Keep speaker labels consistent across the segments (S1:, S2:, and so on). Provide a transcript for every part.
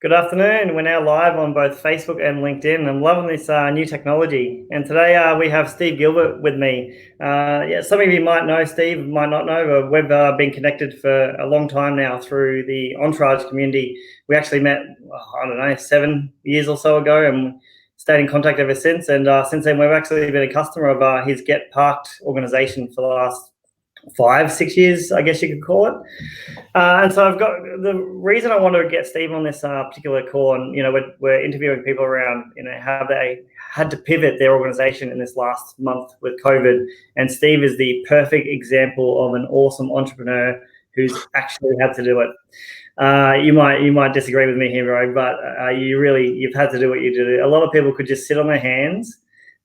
S1: Good afternoon. We're now live on both Facebook and LinkedIn. I'm loving this new technology. And today we have Steve Gilbert with me. Some of you might know Steve, might not know, but we've been connected for a long time now through the Entourage community. We actually met, 7 years or so ago, and stayed in contact ever since. And since then, we've actually been a customer of his Get Parked organization for the last 5-6 years, I guess you could call it. And so I've got the reason I wanted to get Steve on this particular call, and we're interviewing people around how they had to pivot their organization in this last month with COVID, and Steve is the perfect example of an awesome entrepreneur who's actually had to do it. You might disagree with me here, bro, but you've had to do what you did. A lot of people could just sit on their hands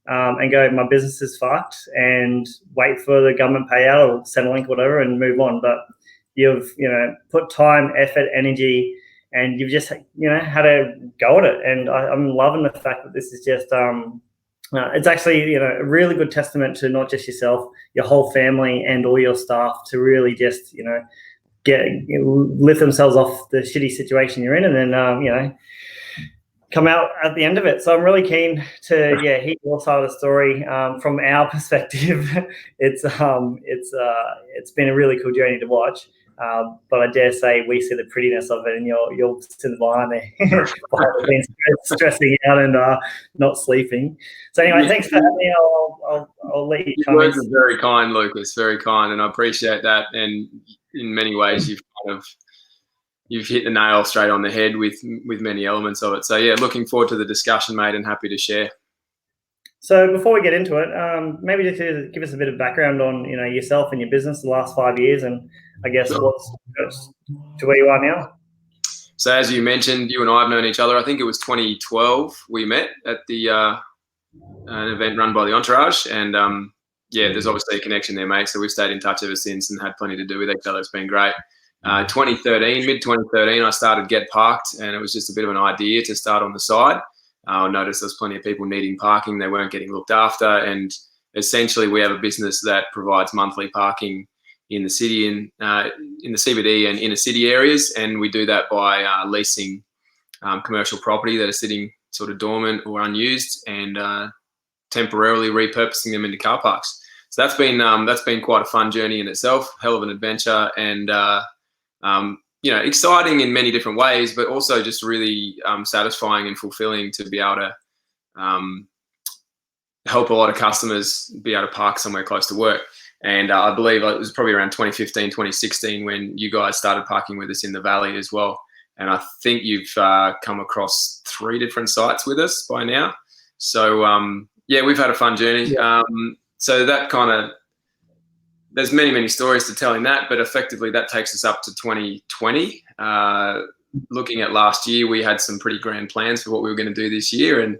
S1: and go, my business is fucked, and wait for the government payout or Centrelink, whatever, and move on. But you've put time, effort, energy, and you've just had to go at it. And I'm loving the fact that this is just it's actually a really good testament to not just yourself, your whole family, and all your staff to really just lift themselves off the shitty situation you're in, and then come out at the end of it. So I'm really keen to hear your side of the story from our perspective. It's been a really cool journey to watch, but I dare say we see the prettiness of it, and you're sitting behind there stressing out and not sleeping. So anyway, thanks for having me. I'll let you come in.
S2: Words are very kind, Lucas, very kind, and I appreciate that. And in many ways, you've hit the nail straight on the head with many elements of it. So looking forward to the discussion, mate, and happy to share.
S1: So before we get into it, maybe just to give us a bit of background on yourself and your business the last 5 years, and I guess what's to where you are now.
S2: So as you mentioned, you and I have known each other. I think it was 2012 we met at the an event run by the Entourage, and there's obviously a connection there, mate. So we've stayed in touch ever since and had plenty to do with each other. It's been great. Mid 2013, I started Get Parked, and it was just a bit of an idea to start on the side. I noticed there's plenty of people needing parking. They weren't getting looked after, and essentially we have a business that provides monthly parking in the city, in the CBD and inner city areas, and we do that by leasing commercial property that are sitting sort of dormant or unused, and temporarily repurposing them into car parks. So that's been quite a fun journey in itself, hell of an adventure, and exciting in many different ways, but also just really satisfying and fulfilling to be able to help a lot of customers be able to park somewhere close to work. And I believe it was probably around 2015, 2016 when you guys started parking with us in the Valley as well. And I think you've come across 3 different sites with us by now. So we've had a fun journey. So that kind of, there's many stories to tell in that, but effectively that takes us up to 2020. Looking at last year, we had some pretty grand plans for what we were going to do this year, and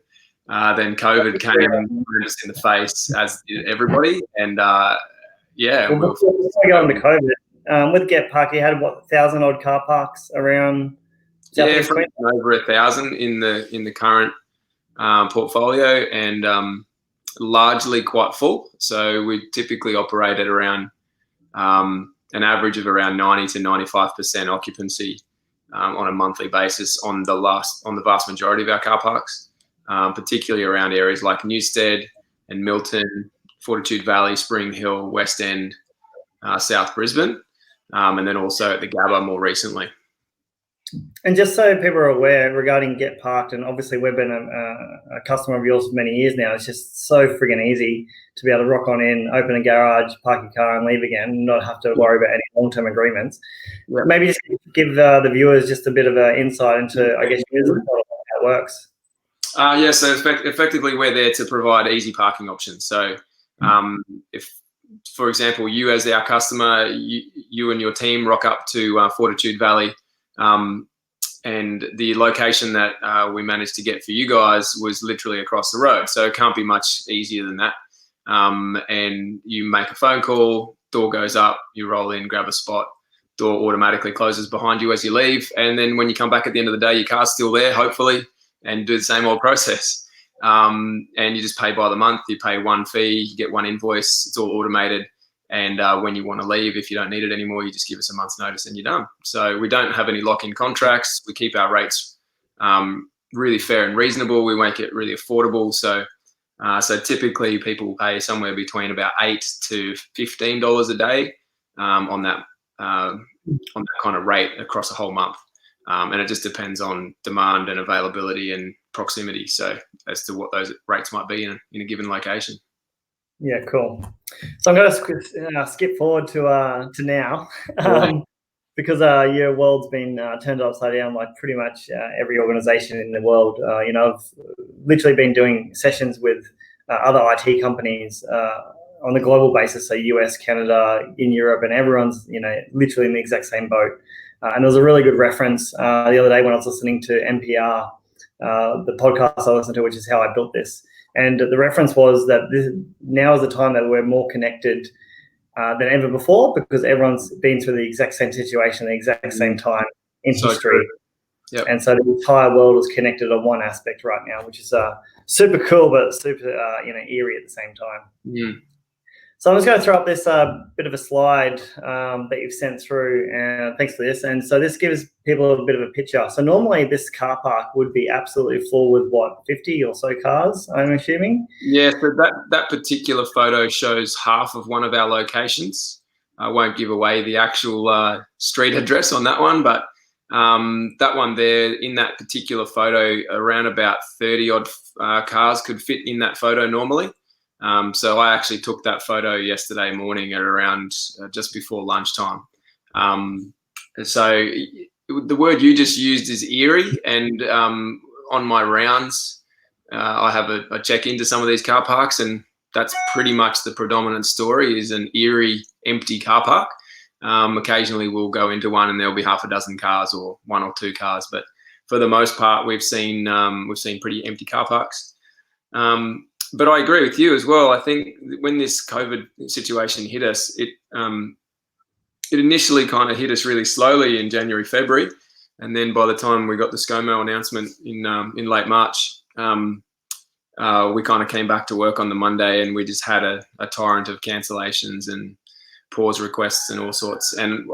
S2: then COVID came and threw us in the face, as did everybody. And
S1: before we go on to COVID, with Get Parked, you had 1,000 odd car parks around.
S2: Over 1,000 in the current portfolio, and largely quite full. So we typically operate at around an average of around 90 to 95% occupancy on a monthly basis on the vast majority of our car parks, particularly around areas like Newstead and Milton, Fortitude Valley, Spring Hill, West End, South Brisbane, and then also at the Gabba more recently.
S1: And just so people are aware regarding Get Parked, and obviously we've been a customer of yours for many years now, it's just so friggin' easy to be able to rock on in, open a garage, park your car and leave again, and not have to worry about any long-term agreements. Yeah. Maybe just give the viewers just a bit of an insight into, I guess, how it works.
S2: So effectively we're there to provide easy parking options. So if, for example, you as our customer, you and your team rock up to Fortitude Valley, and the location that we managed to get for you guys was literally across the road. So it can't be much easier than that. And you make a phone call, door goes up, you roll in, grab a spot, door automatically closes behind you as you leave. And then when you come back at the end of the day, your car's still there, hopefully, and do the same old process. And you just pay by the month. You pay one fee, you get one invoice. It's all automated. And when you want to leave, if you don't need it anymore, you just give us a month's notice and you're done. So we don't have any lock-in contracts. We keep our rates really fair and reasonable. We make it really affordable. So typically people pay somewhere between about $8 to $15 a day on that kind of rate across a whole month. And it just depends on demand and availability and proximity. So as to what those rates might be in a given location.
S1: Yeah, cool. So I'm going to skip forward to now, because your world's been turned upside down, like pretty much every organization in the world. I've literally been doing sessions with other IT companies on a global basis, so US, Canada, in Europe, and everyone's literally in the exact same boat. And there was a really good reference the other day when I was listening to NPR, the podcast I listened to, which is how I built this. And the reference was that now is the time that we're more connected than ever before, because everyone's been through the exact same situation at the exact same time in history.
S2: Yep.
S1: And so the entire world is connected on one aspect right now, which is super cool, but super eerie at the same time.
S2: Mm.
S1: So I'm just going to throw up this bit of a slide that you've sent through, and thanks for this. And so this gives people a bit of a picture. So normally this car park would be absolutely full with 50 or so cars, I'm assuming?
S2: Yeah, so that particular photo shows half of one of our locations. I won't give away the actual street address on that one, but that one there, in that particular photo, around about 30 odd cars could fit in that photo normally. So I actually took that photo yesterday morning at around just before lunchtime. So the word you just used is eerie, and on my rounds, I have a check into some of these car parks, and that's pretty much the predominant story, is an eerie, empty car park. Occasionally we'll go into one and there'll be half a dozen cars or one or two cars, but for the most part, we've seen pretty empty car parks. But I agree with you as well. I think when this COVID situation hit us, it initially kind of hit us really slowly in January, February, and then by the time we got the ScoMo announcement in late March, we kind of came back to work on the Monday, and we just had a torrent of cancellations and pause requests and all sorts. And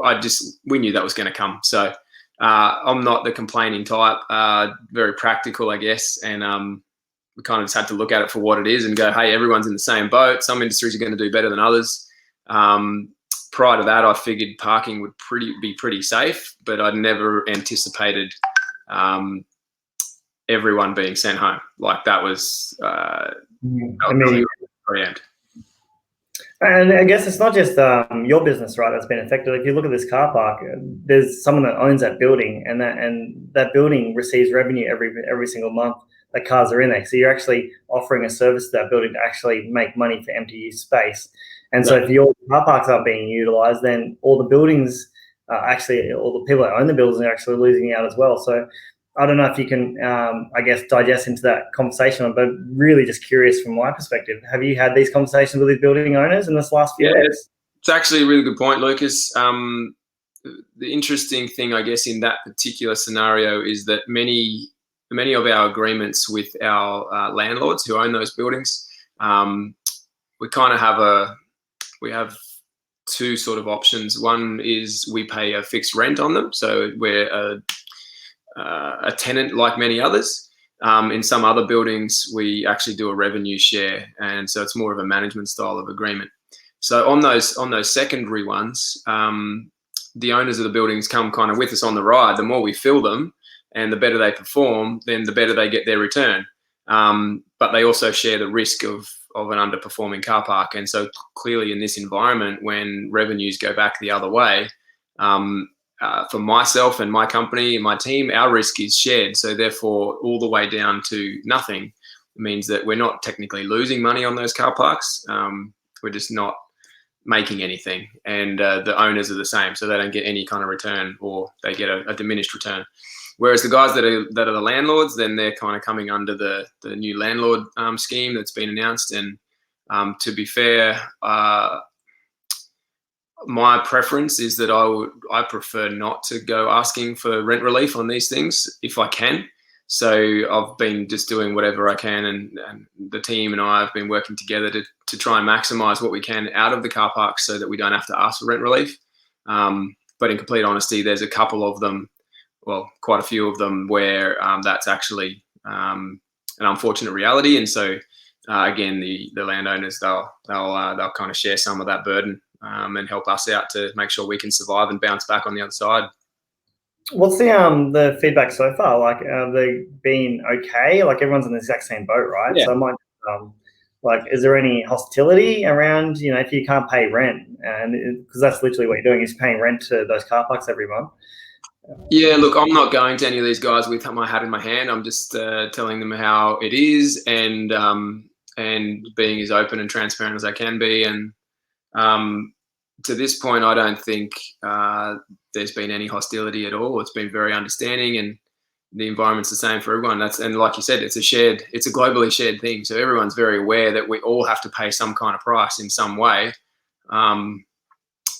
S2: we knew that was going to come. So I'm not the complaining type, very practical, I guess, and we kind of just had to look at it for what it is and go, hey, everyone's in the same boat. Some industries are going to do better than others. Prior to that, I figured parking would be pretty safe, but I'd never anticipated everyone being sent home. Like that was preempt.
S1: And I guess it's not just your business, right, that's been affected. If you look at this car park, there's someone that owns that building, and that building receives revenue every single month that cars are in there. So you're actually offering a service to that building to actually make money for empty use space. And so if your car parks aren't being utilized, then all the buildings, all the people that own the buildings are actually losing out as well. So I don't know if you can, digest into that conversation, but really just curious from my perspective, have you had these conversations with these building owners in this last few weeks?
S2: It's actually a really good point, Lucas. The interesting thing, I guess, in that particular scenario is that many of our agreements with our landlords who own those buildings, we kind of have two sort of options. One is we pay a fixed rent on them, so we're a tenant like many others. In some other buildings, we actually do a revenue share, and so it's more of a management style of agreement. So on those secondary ones, the owners of the buildings come kind of with us on the ride. The more we fill them, and the better they perform, then the better they get their return. But they also share the risk of an underperforming car park. And so clearly in this environment, when revenues go back the other way, for myself and my company and my team, our risk is shared. So therefore, all the way down to nothing means that we're not technically losing money on those car parks. We're just not making anything. And the owners are the same. So they don't get any kind of return, or they get a diminished return. Whereas the guys that are the landlords, then they're kind of coming under the new landlord scheme that's been announced. And to be fair, my preference is that I prefer not to go asking for rent relief on these things if I can. So I've been just doing whatever I can, and the team and I have been working together to try and maximise what we can out of the car parks so that we don't have to ask for rent relief. But in complete honesty, there's a couple of them quite a few of them where that's actually an unfortunate reality. And so again, the landowners, they'll kind of share some of that burden and help us out to make sure we can survive and bounce back on the other side.
S1: What's the feedback so far? Like, have they been okay? Like, everyone's in the exact same boat, right?
S2: Yeah.
S1: So I might, like, is there any hostility around, if you can't pay rent? And because that's literally what you're doing, is paying rent to those car parks every month.
S2: Yeah, look, I'm not going to any of these guys with my hat in my hand. I'm just telling them how it is, and being as open and transparent as I can be. And to this point, I don't think there's been any hostility at all. It's been very understanding, and the environment's the same for everyone. And like you said, it's a globally shared thing. So everyone's very aware that we all have to pay some kind of price in some way.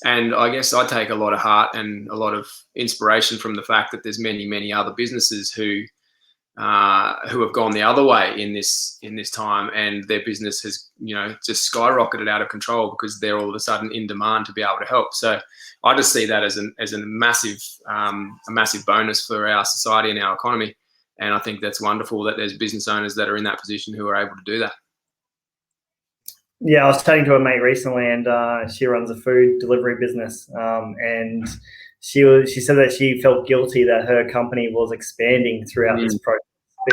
S2: And I guess I take a lot of heart and a lot of inspiration from the fact that there's many, many other businesses who have gone the other way in this time, and their business has, just skyrocketed out of control because they're all of a sudden in demand to be able to help. So I just see that as a massive bonus for our society and our economy. And I think that's wonderful that there's business owners that are in that position who are able to do that.
S1: Yeah, I was chatting to a mate recently, and she runs a food delivery business, and she said that she felt guilty that her company was expanding throughout this process,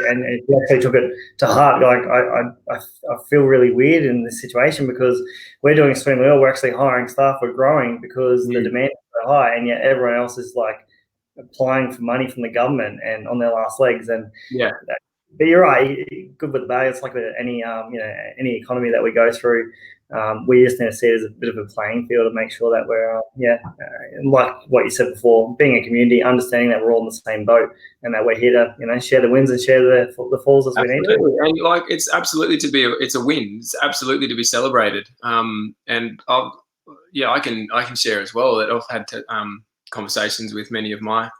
S1: and she actually took it to heart. Like, I feel really weird in this situation because we're doing extremely well. We're actually hiring staff. We're growing because the demand is so high, and yet everyone else is like applying for money from the government and on their last legs. And
S2: yeah.
S1: But you're right, good with the bad. It's like with any economy that we go through. We just need to see it as a bit of a playing field to make sure that we're, like what you said before, being a community, understanding that we're all in the same boat and that we're here to, share the wins and share the falls as we need to.
S2: And like, it's absolutely it's a win. It's absolutely to be celebrated. And I can share as well that I've had conversations with many of my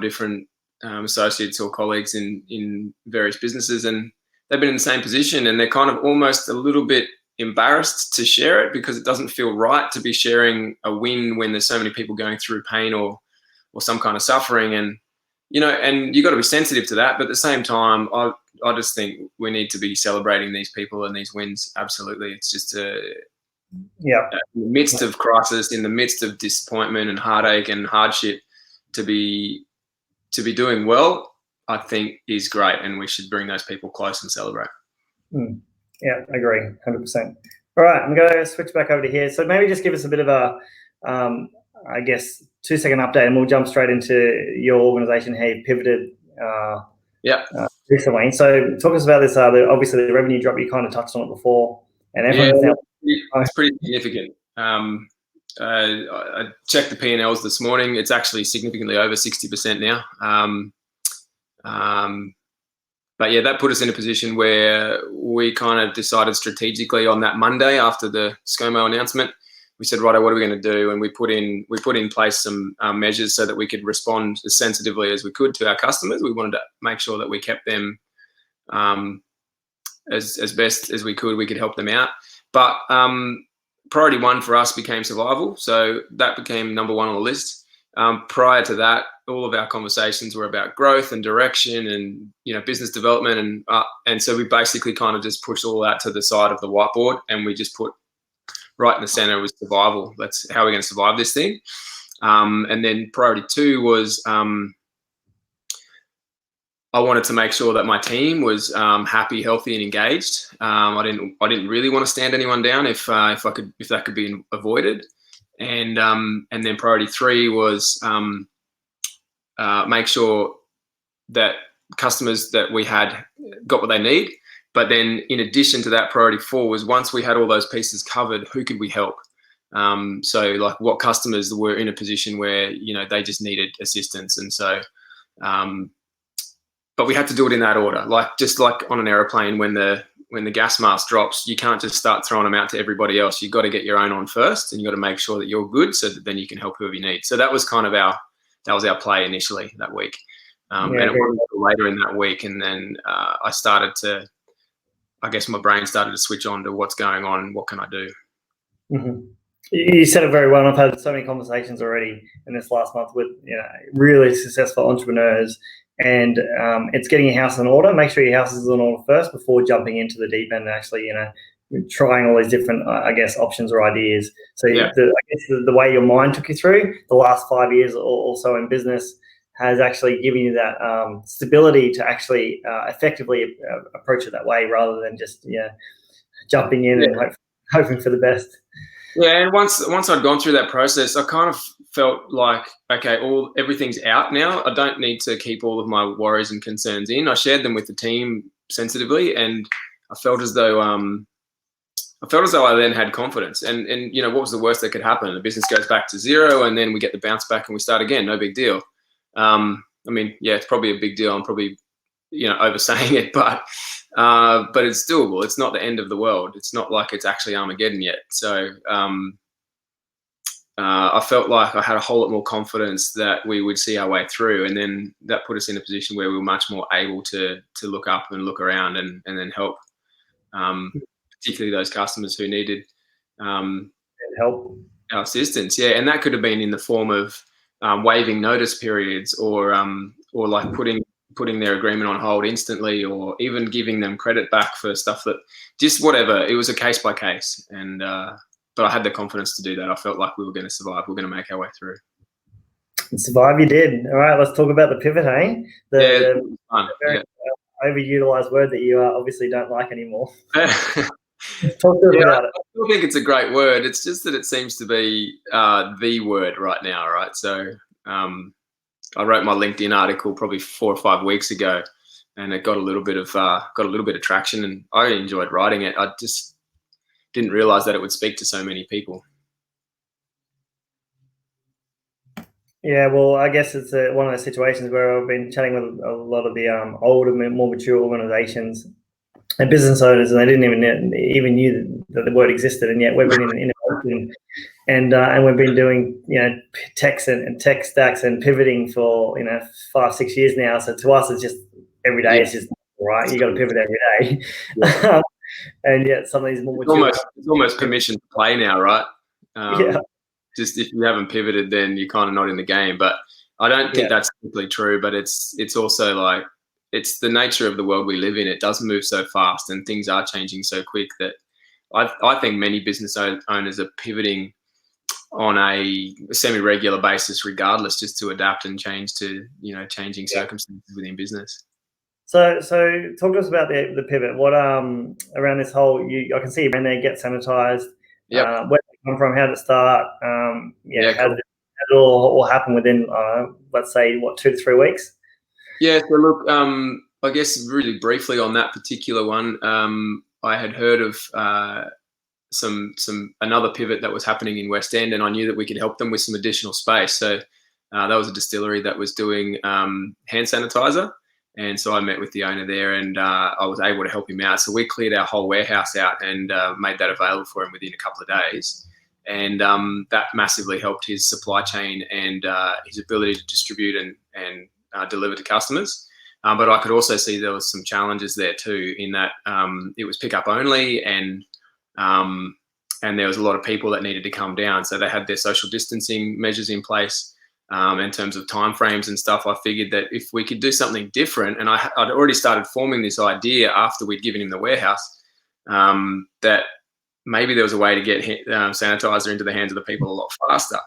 S2: different associates or colleagues in various businesses, and they've been in the same position, and they're kind of almost a little bit embarrassed to share it because it doesn't feel right to be sharing a win when there's so many people going through pain or some kind of suffering. And and you've got to be sensitive to that, but at the same time, I just think we need to be celebrating these people and these wins. Absolutely. It's just in the midst of crisis, in the midst of disappointment and heartache and hardship, to be doing well, I think is great, and we should bring those people close and celebrate.
S1: Yeah, I agree, 100%. All right, I'm going to switch back over to here. So maybe just give us a bit of a, 2-second update, and we'll jump straight into your organisation, how you pivoted recently. So talk us about this. Obviously, the revenue drop, you kind of touched on it before, and
S2: it's pretty significant. I checked the P&Ls this morning. It's actually significantly over 60% now. But yeah, that put us in a position where we kind of decided strategically on that Monday after the ScoMo announcement. We said, right, what are we going to do? And we put in place some measures so that we could respond as sensitively as we could to our customers. We wanted to make sure that we kept them as best as we could. We could help them out. But priority one for us became survival. So that became number one on the list. Prior to that, all of our conversations were about growth and direction and, business development. And so we basically kind of just pushed all that to the side of the whiteboard, and we just put right in the center was survival. That's how we're going to survive this thing. And then priority two was I wanted to make sure that my team was happy, healthy, and engaged. I didn't really want to stand anyone down if that could be avoided. And then priority three was make sure that customers that we had got what they need. But then in addition to that, priority four was once we had all those pieces covered, who could we help? So like what customers were in a position where, they just needed assistance. And so, but we had to do it in that order, just like on an airplane, when the gas mask drops, you can't just start throwing them out to everybody else. You've got to get your own on first, and you've got to make sure that you're good so that then you can help whoever you need. So that was kind of our play initially that week. And it wasn't until later in that week. And then my brain started to switch on to what's going on and what can I do.
S1: Mm-hmm. You said it very well. I've had so many conversations already in this last month with really successful entrepreneurs, and it's getting your house in order. Make sure your house is in order first before jumping into the deep end and actually trying all these different options or ideas. So
S2: Yeah.
S1: I guess the way your mind took you through the last 5 years or so in business has actually given you that stability to actually effectively approach it that way rather than just jumping in and hoping for the best.
S2: Yeah, and once I'd gone through that process, I kind of felt like, okay, everything's out now. I don't need to keep all of my worries and concerns in. I shared them with the team sensitively, and I felt as though I then had confidence. And what was the worst that could happen? The business goes back to zero, and then we get the bounce back and we start again. No big deal. I mean, yeah, it's probably a big deal. I'm probably oversaying it, but it's doable. It's not the end of the world. It's not like it's actually Armageddon yet. So I felt like I had a whole lot more confidence that we would see our way through, and then that put us in a position where we were much more able to look up and look around and then help, particularly those customers who needed
S1: help,
S2: our assistance. Yeah, and that could have been in the form of waiving notice periods, or like putting their agreement on hold instantly, or even giving them credit back for stuff that just whatever. It was a case by case, and but I had the confidence to do that. I felt like we were going to survive. We're going to make our way through.
S1: And survive, you did. All right, let's talk about the pivot, eh? The very overutilized word that you obviously don't like anymore. Talk to us about it.
S2: I still think it's a great word. It's just that it seems to be the word right now, right? So I wrote my LinkedIn article probably 4 or 5 weeks ago, and it got a little bit of traction, and I enjoyed writing it. I just didn't realize that it would speak to so many people.
S1: Yeah, well, I guess it's one of those situations where I've been chatting with a lot of the older, more mature organizations and business owners, and they didn't even knew that the word existed, and yet we've been in innovation, and we've been doing techs and tech stacks and pivoting for 5-6 years now. So to us, it's just every day. It's just right. You got to pivot every day. Yeah. And yet some of these more mature,
S2: it's almost permission to play now, right?
S1: Yeah.
S2: Just if you haven't pivoted, then you're kind of not in the game. But I don't think that's simply true. But it's also like, it's the nature of the world we live in. It does move so fast, and things are changing so quick that I think many business owners are pivoting on a semi-regular basis, regardless, just to adapt and change to changing circumstances within business.
S1: So talk to us about the pivot. What around this whole, I can see you around there, get sanitized.
S2: Yeah.
S1: Where did it come from? How did it start? How
S2: cool.
S1: did it all happen within let's say 2 to 3 weeks?
S2: Yeah. So look, I guess really briefly on that particular one, I had heard of another pivot that was happening in West End, and I knew that we could help them with some additional space. So that was a distillery that was doing hand sanitizer. And so I met with the owner there, and I was able to help him out. So we cleared our whole warehouse out and made that available for him within a couple of days. And that massively helped his supply chain and his ability to distribute and deliver to customers. But I could also see there was some challenges there too, in that it was pickup only, and there was a lot of people that needed to come down. So they had their social distancing measures in place. In terms of timeframes and stuff, I figured that if we could do something different, and I'd already started forming this idea after we'd given him the warehouse, that maybe there was a way to get sanitizer into the hands of the people a lot faster.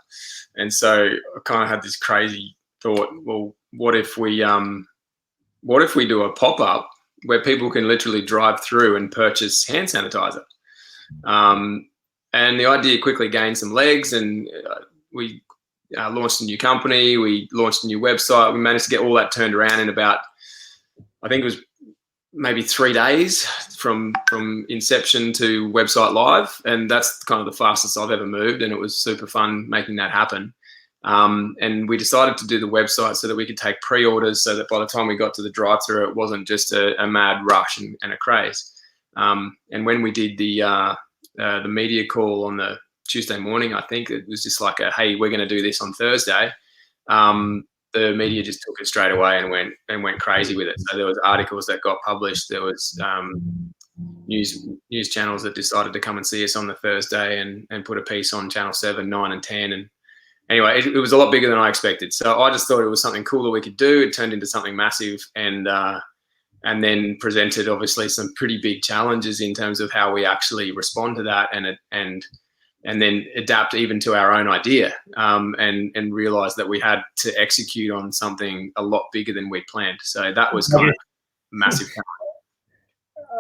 S2: And so I kind of had this crazy thought, well, what if we do a pop-up where people can literally drive through and purchase hand sanitizer? And the idea quickly gained some legs, and we launched a new company. We launched a new website. We managed to get all that turned around in about, I think it was maybe 3 days from inception to website live. And that's kind of the fastest I've ever moved. And it was super fun making that happen. And we decided to do the website so that we could take pre-orders, so that by the time we got to the drive-thru, it wasn't just a mad rush and a craze. And when we did the media call on the Tuesday morning, I think it was just like hey, we're going to do this on Thursday. The media just took it straight away and went crazy with it. So there was articles that got published. There was news channels that decided to come and see us on the Thursday and put a piece on Channel 7, 9 and 10. And anyway, it was a lot bigger than I expected. So I just thought it was something cool that we could do. It turned into something massive, and then presented obviously some pretty big challenges in terms of how we actually respond to that, and then adapt even to our own idea, and realize that we had to execute on something a lot bigger than we'd planned. So that was kind of massive.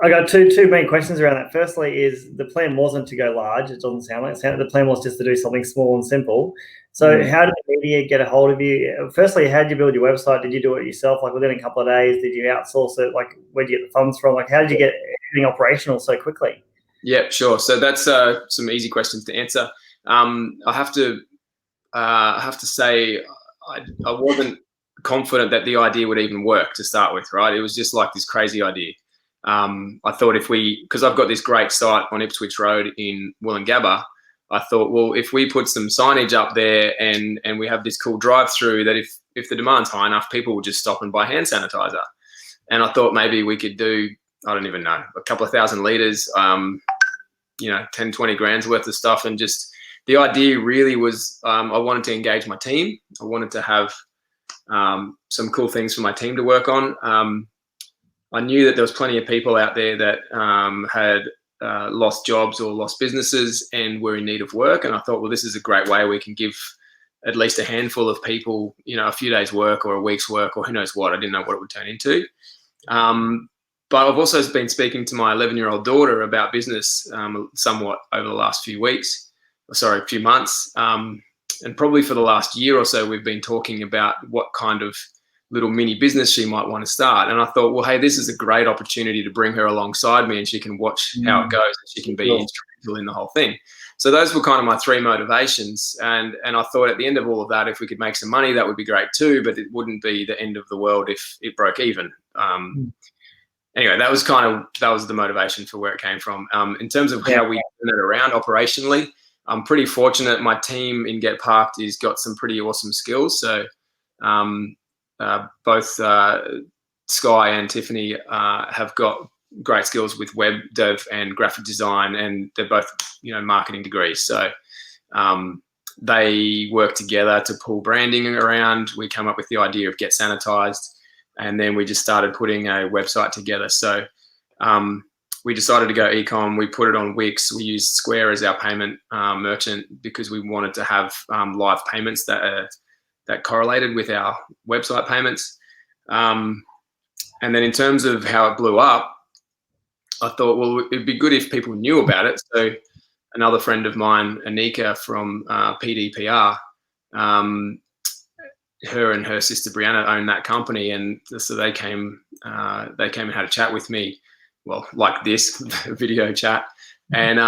S1: I got two main questions around that. Firstly, is the plan wasn't to go large. It doesn't sound like the plan was just to do something small and simple. So how did the media get a hold of you? Firstly, how did you build your website? Did you do it yourself, like within a couple of days? Did you outsource it? Like, where did you get the funds from? Like, how did you get everything operational so quickly?
S2: Yeah, sure. So that's some easy questions to answer. I have to say I wasn't confident that the idea would even work to start with, right? It was just like this crazy idea. I thought because I've got this great site on Ipswich Road in Wollongabba, I thought, well, if we put some signage up there and we have this cool drive-through, that if the demand's high enough, people will just stop and buy hand sanitizer. And I thought maybe we could do, I don't even know, a couple of thousand litres, 10, 20 grand's worth of stuff. And just the idea really was, I wanted to engage my team. I wanted to have some cool things for my team to work on. I knew that there was plenty of people out there that had lost jobs or lost businesses and were in need of work. And I thought, well, this is a great way we can give at least a handful of people, a few days work or a week's work or who knows what. I didn't know what it would turn into. But I've also been speaking to my 11-year-old daughter about business somewhat over the last few months. And probably for the last year or so, we've been talking about what kind of little mini business she might want to start. And I thought, well, hey, this is a great opportunity to bring her alongside me and she can watch how it goes and she can be instrumental in the whole thing. So those were kind of my three motivations. And I thought at the end of all of that, if we could make some money, that would be great too, but it wouldn't be the end of the world if it broke even. Anyway, that was the motivation for where it came from. In terms of how we turn it around operationally, I'm pretty fortunate. My team in Get Parked has got some pretty awesome skills. So both Sky and Tiffany have got great skills with web dev and graphic design, and they're both, marketing degrees. So they work together to pull branding around. We come up with the idea of Get Sanitized, and then we just started putting a website together. So we decided to go e-com. We put it on Wix. We used Square as our payment merchant because we wanted to have live payments that correlated with our website payments. And then in terms of how it blew up, I thought, well, it'd be good if people knew about it. So another friend of mine, Anika from PDPR, her and her sister Brianna own that company, and so they came and had a chat with me, well, like this video chat, and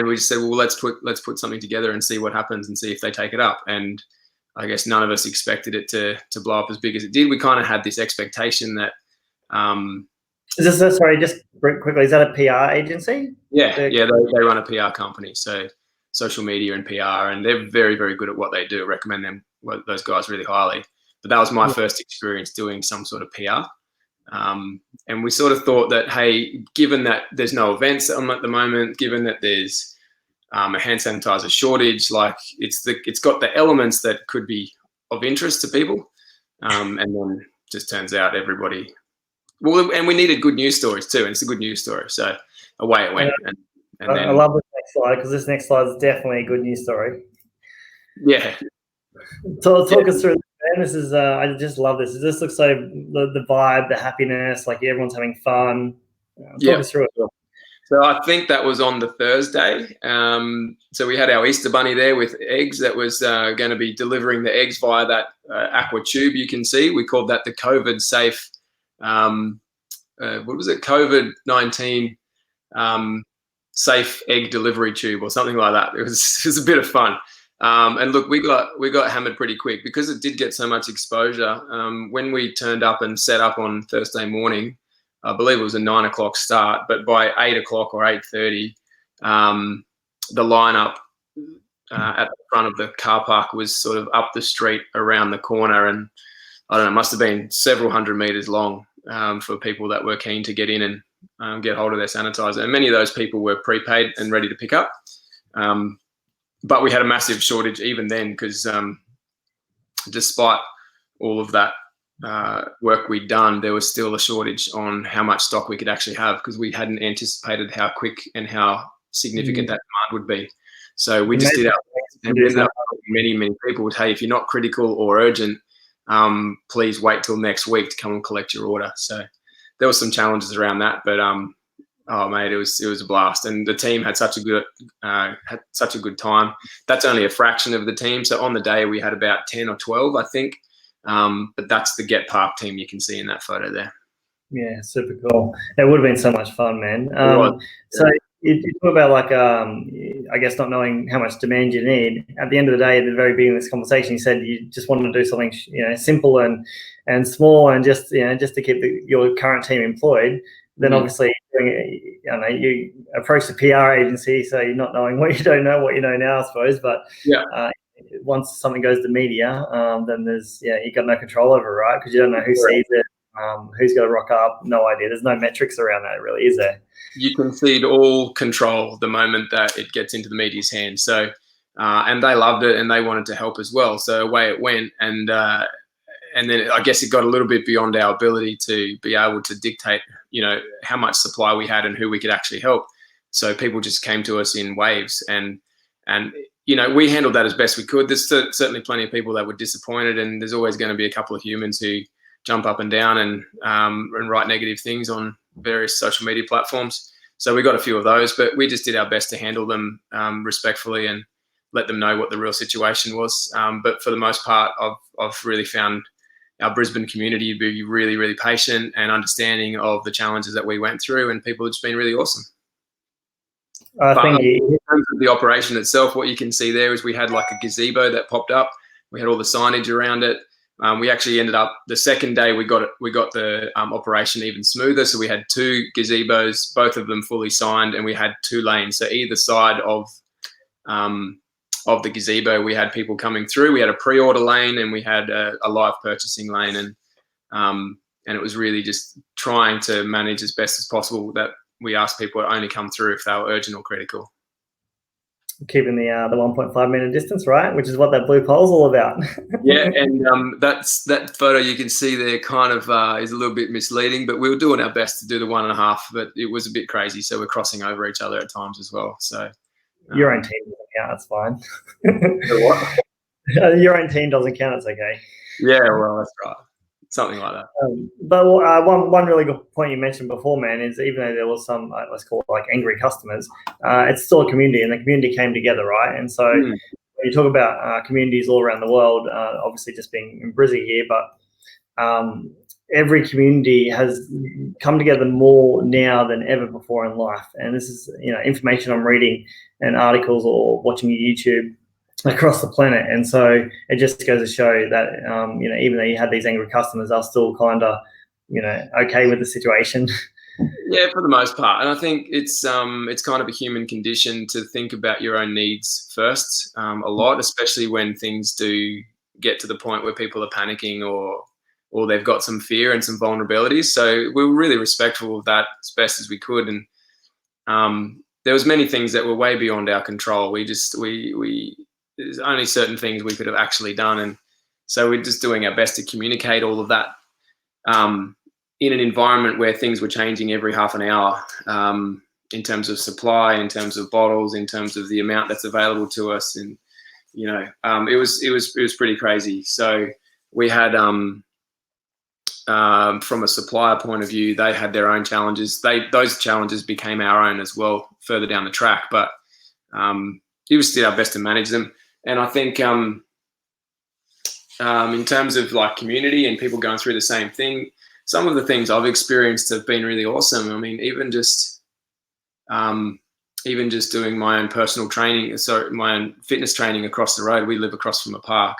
S2: we just said, well, let's put something together and see what happens and see if they take it up. And I guess none of us expected it to blow up as big as it did. We kind of had this expectation that.
S1: Sorry, just quickly, is that a PR agency?
S2: Yeah, they run a PR company, so social media and PR, and they're very, very good at what they do. I recommend those guys really highly. But that was my first experience doing some sort of PR. And we sort of thought that, hey, given that there's no events at the moment, given that there's a hand sanitizer shortage, like it's got the elements that could be of interest to people. And then just turns out everybody. Well, and we needed good news stories too, and it's a good news story. So away it went. And then,
S1: I love this next slide because this next slide is definitely a good news story.
S2: Yeah.
S1: Talk us through. And this is, I just love this. This looks so the vibe, the happiness, like everyone's having fun. Talk us through it.
S2: So I think that was on the Thursday. So we had our Easter bunny there with eggs that was going to be delivering the eggs via that aqua tube you can see. We called that the COVID safe. What was it? COVID-19 safe egg delivery tube or something like that. It was a bit of fun. And look, we got hammered pretty quick because it did get so much exposure. When we turned up and set up on Thursday morning, I believe it was a 9 o'clock start, but by 8 o'clock or 8:30, the lineup at the front of the car park was sort of up the street around the corner, and I don't know, it must have been several hundred meters long for people that were keen to get in get hold of their sanitizer. And many of those people were prepaid and ready to pick up. But we had a massive shortage even then, because despite all of that work we'd done, there was still a shortage on how much stock we could actually have, because we hadn't anticipated how quick and how significant that demand would be. So we just did our best, and we ended up many people would, hey, if you're not critical or urgent, please wait till next week to come and collect your order. So there were some challenges around that, but oh mate, it was a blast, and the team had such a good time. That's only a fraction of the team. So on the day we had about 10 or 12, I think. But that's the Get Park team you can see in that photo there.
S1: Yeah, super cool. It would have been so much fun, man. So you talk about, like, I guess not knowing how much demand you need. At the end of the day, at the very beginning of this conversation, you said you just wanted to do something, simple and small, and just to keep your current team employed. Then obviously, you approach the PR agency, so you're not knowing what you don't know, what you know now, I suppose. But once something goes to media, then you got no control over it, right? Because you don't know who sees it, who's going to rock up. No idea. There's no metrics around that, really, is there?
S2: You concede all control the moment that it gets into the media's hands. So, and they loved it, and they wanted to help as well. So away it went, and then I guess it got a little bit beyond our ability to be able to dictate, how much supply we had and who we could actually help. So people just came to us in waves, and we handled that as best we could. There's certainly plenty of people that were disappointed, and there's always going to be a couple of humans who jump up and down and write negative things on various social media platforms. So we got a few of those, but we just did our best to handle them respectfully and let them know what the real situation was. But for the most part, I've really found our Brisbane community to be really, really patient and understanding of the challenges that we went through, and people have just been really awesome. In terms of the operation itself, what you can see there is we had like a gazebo that popped up. We had all the signage around it. We actually ended up, the second day we got the operation even smoother. So we had 2 gazebos, both of them fully signed, and we had 2 lanes. So either side of the gazebo, we had people coming through. We had a pre-order lane, and we had a live purchasing lane, and it was really just trying to manage as best as possible that we asked people to only come through if they were urgent or critical.
S1: Keeping the 1.5 meter distance, right? Which is what that blue pole's all about.
S2: Yeah, and that photo you can see there kind of is a little bit misleading, but we were doing our best to do the 1.5, but it was a bit crazy, so we're crossing over each other at times as well. So
S1: your own team doesn't count, it's fine.
S2: What?
S1: Your own team doesn't count, it's okay.
S2: Yeah, well, that's right. Something like that.
S1: But one really good point you mentioned before, man, is even though there was some, let's call it like angry customers, it's still a community, and the community came together, right? And so when you talk about communities all around the world, obviously just being in Brizzy here, but every community has come together more now than ever before in life. And this is, information I'm reading and articles or watching YouTube across the planet. And so it just goes to show that, even though you had these angry customers, they're still kind of, okay with the situation.
S2: Yeah, for the most part. And I think it's kind of a human condition to think about your own needs first a lot, especially when things do get to the point where people are panicking or they've got some fear and some vulnerabilities. So we were really respectful of that as best as we could. And there was many things that were way beyond our control. There's only certain things we could have actually done. And so we're just doing our best to communicate all of that in an environment where things were changing every half an hour in terms of supply, in terms of bottles, in terms of the amount that's available to us. And, it was pretty crazy. So we had, from a supplier point of view, they had their own challenges. Those challenges became our own as well further down the track. But we just did our best to manage them. And I think in terms of like community and people going through the same thing, some of the things I've experienced have been really awesome. I mean, even just doing my own personal training, my own fitness training across the road. We live across from a park,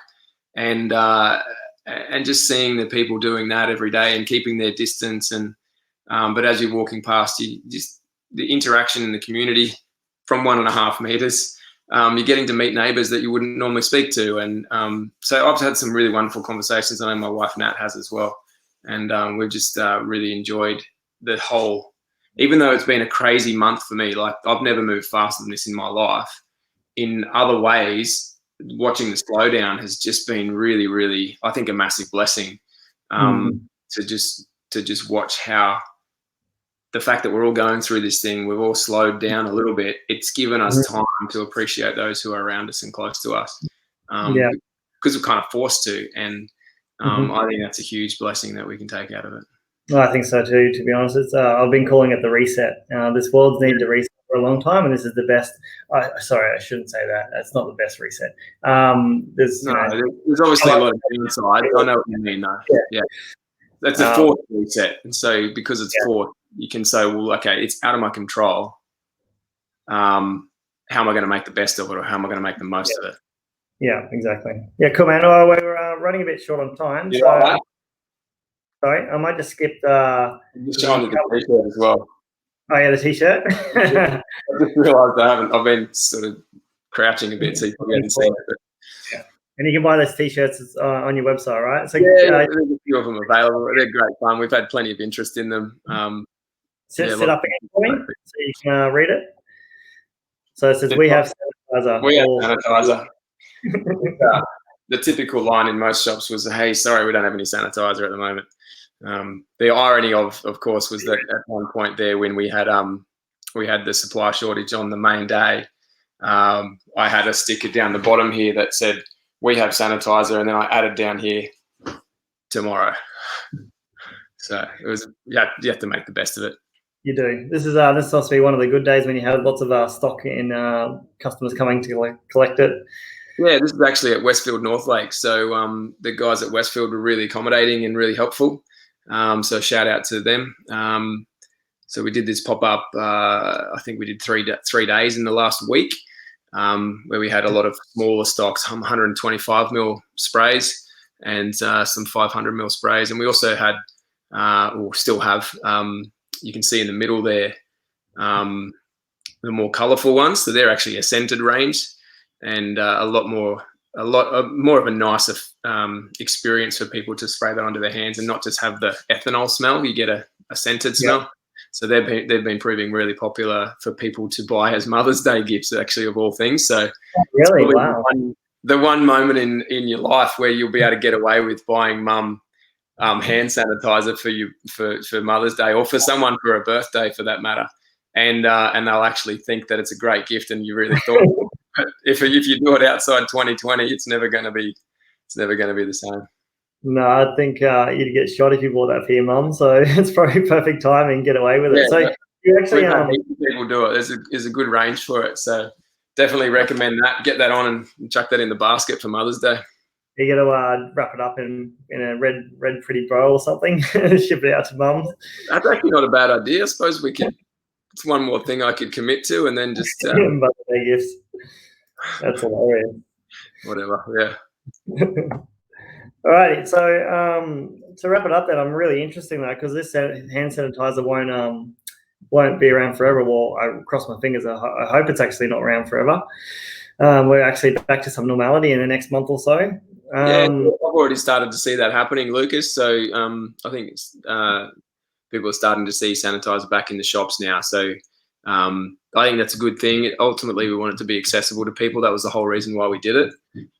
S2: and just seeing the people doing that every day and keeping their distance. And but as you're walking past, the interaction in the community from 1.5 meters. You're getting to meet neighbours that you wouldn't normally speak to. And so I've had some really wonderful conversations. I know my wife Nat has as well. And we've just really enjoyed the whole even though it's been a crazy month for me, like I've never moved faster than this in my life. In other ways, watching the slowdown has just been really, really, I think, a massive blessing. To just watch how the fact that we're all going through this thing, we've all slowed down a little bit. It's given us time to appreciate those who are around us and close to us, because we're kind of forced to. And I think that's a huge blessing that we can take out of it.
S1: I think so too, to be honest. It's, I've been calling it the reset. This world's needed to reset for a long time, and this is the best. Sorry, I shouldn't say that. That's not the best reset. There's
S2: obviously a lot of downside. I know what you mean, though. Yeah. That's a fourth reset. And so because it's fourth, you can say, well, okay, it's out of my control. How am I going to make the best of it, or how am I going to make the most of it?
S1: Yeah, exactly. Yeah, cool, man. Oh, we're running a bit short on time. So, sorry, I might just skip the...
S2: Just showing you the t-shirt as well.
S1: Oh, yeah, the t-shirt?
S2: I just realised I've been sort of crouching a bit, so you probably haven't seen it. But...
S1: Yeah. And you can buy those t-shirts on your website, right? So
S2: there's a few of them available. They're great fun. We've had plenty of interest in them.
S1: Sit up again for me so you can read it. So it says, we have sanitizer.
S2: We have sanitizer. The typical line in most shops was, hey, sorry, we don't have any sanitizer at the moment. The irony of course, was that at one point there when we had the supply shortage on the main day, I had a sticker down the bottom here that said, we have sanitizer, and then I added down here, tomorrow. So it was, you have to make the best of it.
S1: You do. This must be one of the good days when you have lots of stock in customers coming to collect it.
S2: Yeah, this is actually at Westfield Northlake. So the guys at Westfield were really accommodating and really helpful. So shout out to them. So we did this pop-up, I think we did 3 days in the last week, where we had a lot of smaller stocks, 125 mil sprays and some 500 mil sprays. And we also had, or still have, you can see in the middle there, the more colourful ones. So they're actually a scented range, and a lot more of a nicer experience for people to spray that onto their hands and not just have the ethanol smell. You get a scented smell. So they've been proving really popular for people to buy as Mother's Day gifts, actually, of all things. So
S1: really, wow.
S2: The one moment in your life where you'll be able to get away with buying mum hand sanitizer for Mother's Day, or for someone for a birthday, for that matter, and they'll actually think that it's a great gift, and you really thought. But if you do it outside 2020, it's never going to be the same.
S1: No, I think you'd get shot if you bought that for your mum. So it's probably perfect timing. Get away with it. So you actually
S2: people do it. There's a good range for it. So definitely recommend that. Get that on and chuck that in the basket for Mother's Day.
S1: You got to wrap it up in a red pretty bow or something. Ship it out to mums.
S2: That's actually not a bad idea. I suppose we could. It's one more thing I could commit to, and then just
S1: Mother's Day gifts. That's hilarious.
S2: Whatever. Yeah.
S1: All right. So to wrap it up, then, I'm really interested in that, because this hand sanitizer won't be around forever. Well, I cross my fingers. I hope it's actually not around forever. We're actually back to some normality in the next month or so.
S2: I've already started to see that happening, Lucas. So I think people are starting to see sanitizer back in the shops now. So I think that's a good thing. Ultimately, we want it to be accessible to people. That was the whole reason why we did it.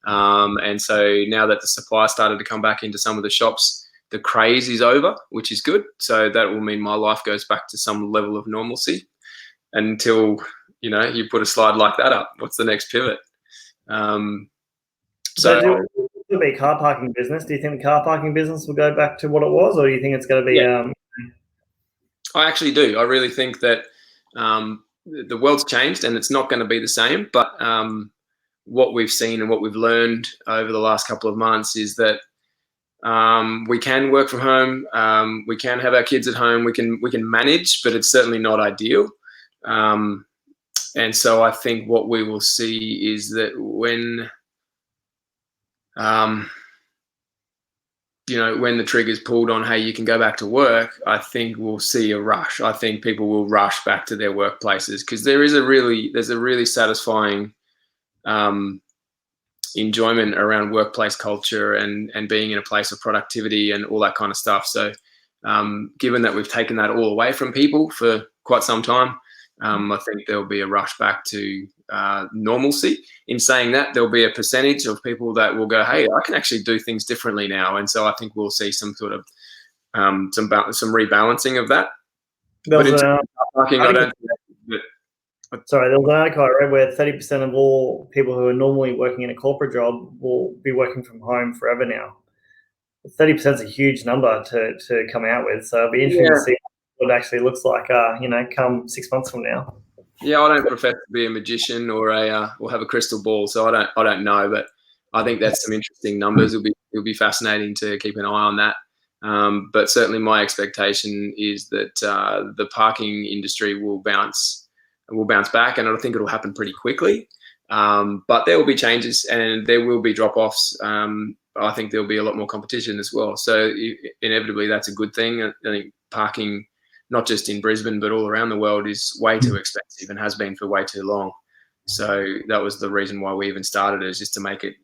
S2: And so now that the supply started to come back into some of the shops, the craze is over, which is good. So that will mean my life goes back to some level of normalcy until, you put a slide like that up. What's the next pivot?
S1: So it'll be a car parking business. Do you think the car parking business will go back to what it was, or do you think it's going to be?
S2: I actually do. I really think that the world's changed and it's not going to be the same. But what we've seen and what we've learned over the last couple of months is that we can work from home. We can have our kids at home. We can manage, but it's certainly not ideal. And so I think what we will see is that when when the trigger's pulled on, hey, you can go back to work, I think we'll see a rush. I think people will rush back to their workplaces, because there's a really satisfying enjoyment around workplace culture and being in a place of productivity and all that kind of stuff. So given that we've taken that all away from people for quite some time, I think there'll be a rush back to normalcy. In saying that, there'll be a percentage of people that will go, hey, I can actually do things differently now. And so I think we'll see some sort of some rebalancing of that.
S1: There was
S2: there
S1: was an article I read where 30% of all people who are normally working in a corporate job will be working from home forever now. 30% is a huge number to come out with. So it'll be interesting to see what it actually looks like, come 6 months from now.
S2: Yeah, I don't profess to be a magician or have a crystal ball, so I don't know, but I think that's some interesting numbers. It'll be fascinating to keep an eye on that. But certainly my expectation is that the parking industry will bounce back, and I think it'll happen pretty quickly. But there will be changes and there will be drop-offs. I think there'll be a lot more competition as well. So inevitably that's a good thing. I think parking, not just in Brisbane, but all around the world, is way too expensive and has been for way too long. So that was the reason why we even started it, is just to make it,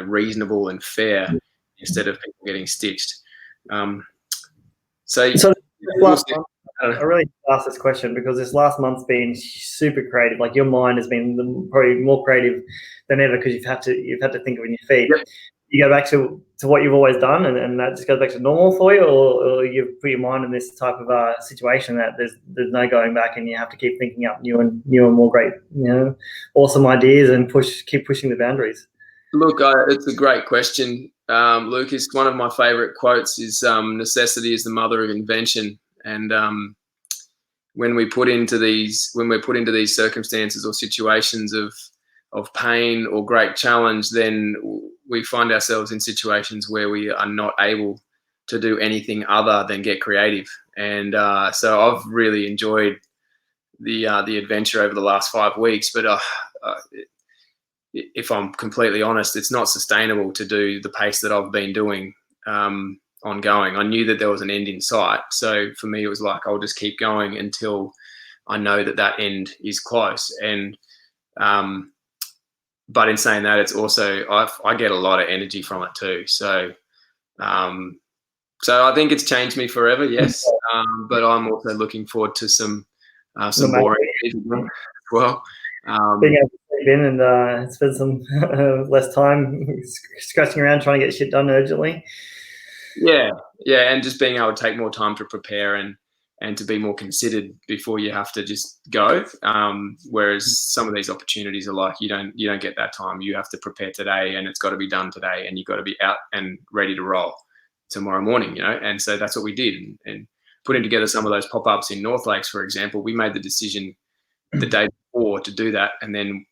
S2: reasonable and fair instead of people getting stitched.
S1: I really asked this question because this last month's been super creative. Like, your mind has been probably more creative than ever because you've had to think on your feet.
S2: Yep.
S1: You go back to what you've always done, and that just goes back to normal for you, or you've put your mind in this type of situation that there's no going back, and you have to keep thinking up new and more great, awesome ideas, and keep pushing the boundaries.
S2: Look, it's a great question, Lucas. One of my favourite quotes is "Necessity is the mother of invention." And when we're put into these circumstances or situations of pain or great challenge, then we find ourselves in situations where we are not able to do anything other than get creative. And so I've really enjoyed the adventure over the last 5 weeks. But if I'm completely honest, it's not sustainable to do the pace that I've been doing ongoing. I knew that there was an end in sight. So for me, it was like, I'll just keep going until I know that end is close. And but in saying that, it's also, I get a lot of energy from it too. So I think it's changed me forever, yes. But I'm also looking forward to some boring as well.
S1: Being able to sleep in and spend some less time scratching around trying to get shit done urgently.
S2: Yeah, and just being able to take more time to prepare and to be more considered before you have to just go. Whereas some of these opportunities are like, you don't get that time. You have to prepare today, and it's got to be done today, and you've got to be out and ready to roll tomorrow morning. And so that's what we did. And putting together some of those pop-ups in North Lakes, for example, we made the decision the day before to do that, and then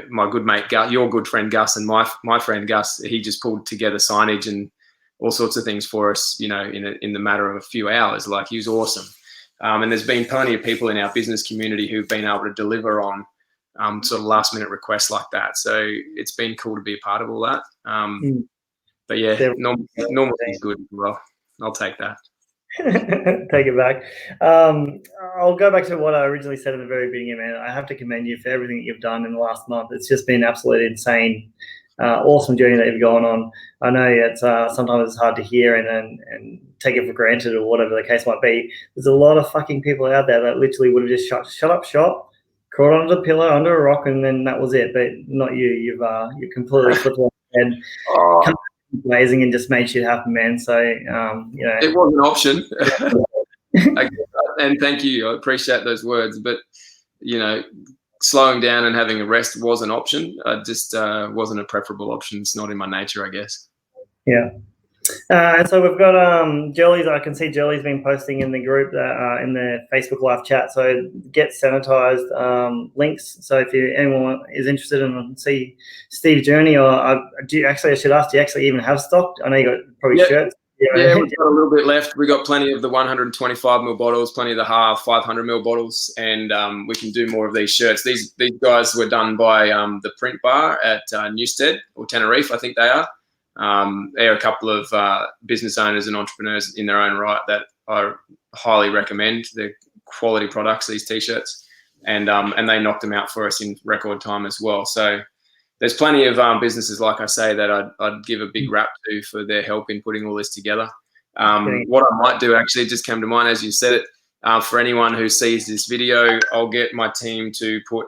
S2: my good mate Gus, your good friend Gus, and my friend Gus, he just pulled together signage and all sorts of things for us, in the matter of a few hours. Like, he was awesome. And there's been plenty of people in our business community who've been able to deliver on sort of last minute requests like that. So it's been cool to be a part of all that. But yeah, normal is good as well. I'll take that.
S1: Take it back. I'll go back to what I originally said at the very beginning, man. I have to commend you for everything that you've done in the last month. It's just been absolutely insane. Awesome journey that you've gone on. I know it's sometimes it's hard to hear and take it for granted or whatever the case might be. There's a lot of fucking people out there that literally would have just shut up shop, crawled under the pillow, under a rock, and then that was it. But not you. You've completely flipped on and come amazing and just made shit happen, man. So
S2: it was an option. And thank you. I appreciate those words, but slowing down and having a rest was an option. Just wasn't a preferable option. It's not in my nature, I guess.
S1: Yeah. And so we've got Jellies. I can see Jellies been posting in the group in the Facebook live chat. So get Sanitized links. So if anyone is interested in see Steve's journey, or I should ask, do you actually even have stock? I know you got probably shirts.
S2: Yeah, we've got a little bit left. We got plenty of the 125ml bottles, plenty of the half 500ml bottles, and we can do more of these shirts. These guys were done by the Print Bar at Newstead or Tenerife, I think they are. They're a couple of business owners and entrepreneurs in their own right that I highly recommend. They're quality products, these t-shirts, and they knocked them out for us in record time as well. So there's plenty of businesses, like I say, that I'd give a big rap to for their help in putting all this together. What I might do, actually, just came to mind as you said it. For anyone who sees this video, I'll get my team to put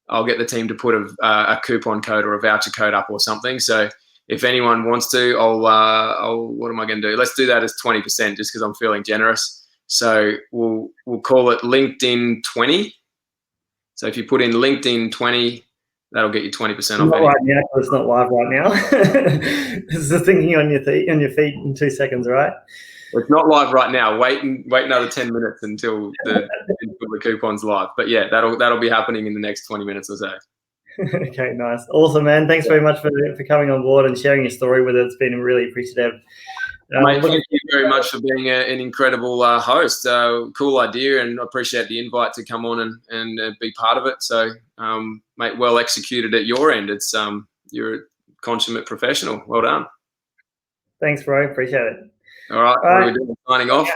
S2: I'll get the team to put a coupon code or a voucher code up or something. So if anyone wants to, what am I going to do? Let's do that as 20%, just because I'm feeling generous. So we'll call it LinkedIn 20. So if you put in LinkedIn 20, that'll get you 20% off.
S1: Not right now, because it's not live right now. This is thinking on your feet in 2 seconds, right?
S2: It's not live right now. Wait another 10 minutes until the coupon's live. But yeah, that'll be happening in the next 20 minutes or so.
S1: Okay, nice. Awesome, man. Thanks very much for coming on board and sharing your story with us. It's been really appreciative.
S2: Mate, thank you very much for being an incredible host. Cool idea, and I appreciate the invite to come on and be part of it. So, mate, well executed at your end. It's you're a consummate professional. Well done.
S1: Thanks, bro. Appreciate it.
S2: All right. What are we doing? Signing off.